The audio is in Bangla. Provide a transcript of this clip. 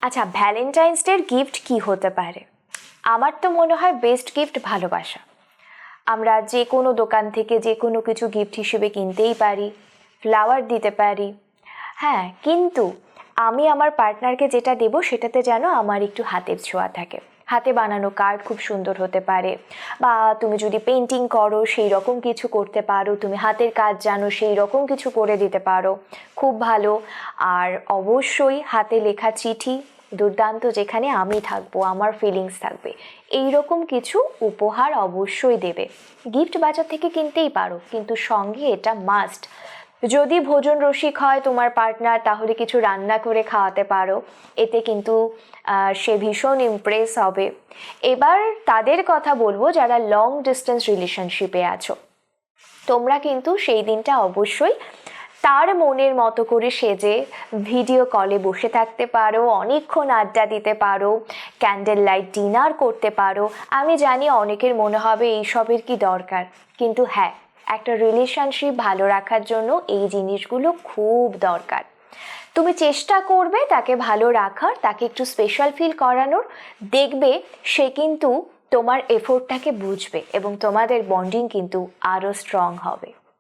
আচ্ছা, ভ্যালেন্টাইন্স ডের গিফট কি হতে পারে? আমার তো মনে হয় বেস্ট গিফট ভালোবাসা। আমরা যে কোনো দোকান থেকে যে কোনো কিছু গিফট হিসেবে কিনতেই পারি, ফ্লাওয়ার দিতে পারি। হ্যাঁ, কিন্তু আমি আমার পার্টনারকে যেটা দেব সেটাতে যেন আমার একটু হাতের ছোঁয়া থাকে। হাতে বানানো কার্ড খুব সুন্দর হতে পারে, বা তুমি যদি পেন্টিং করো সেই রকম কিছু করতে পারো, তুমি হাতের কাজ জানো সেই রকম কিছু করে দিতে পারো, খুব ভালো। আর অবশ্যই হাতে লেখা চিঠি, দুর্দান্ত, যেখানে আমি থাকবো, আমার ফিলিংস থাকবে, এই রকম কিছু উপহার অবশ্যই দেবে। গিফট বাজার থেকে কিনতেই পারো, কিন্তু সঙ্গে এটা মাস্ট। যদি ভোজন রসিক হয় তোমার পার্টনার, তাহলে কিছু রান্না করে খাওয়াতে পারো, এতে কিন্তু সে ভীষণ ইমপ্রেস হবে। এবার তাদের কথা বলবো যারা লং ডিস্টেন্স রিলেশনশিপে আছো। তোমরা কিন্তু সেই দিনটা অবশ্যই তার মনের মতো করে সেজে ভিডিও কলে বসে থাকতে পারো, অনেকক্ষণ আড্ডা দিতে পারো, ক্যান্ডেল লাইট ডিনার করতে পারো। আমি জানি অনেকের মনে হবে এইসবের কি দরকার, কিন্তু হ্যাঁ, একটা রিলেশনশিপ ভালো রাখার জন্য এই জিনিসগুলো খুব দরকার। তুমি চেষ্টা করবে তাকে ভালো রাখার, তাকে একটু স্পেশাল ফিল করানোর, দেখবে সে কিন্তু তোমার এফোর্টটাকে বুঝবে এবং তোমাদের বন্ডিং কিন্তু আরও স্ট্রং হবে।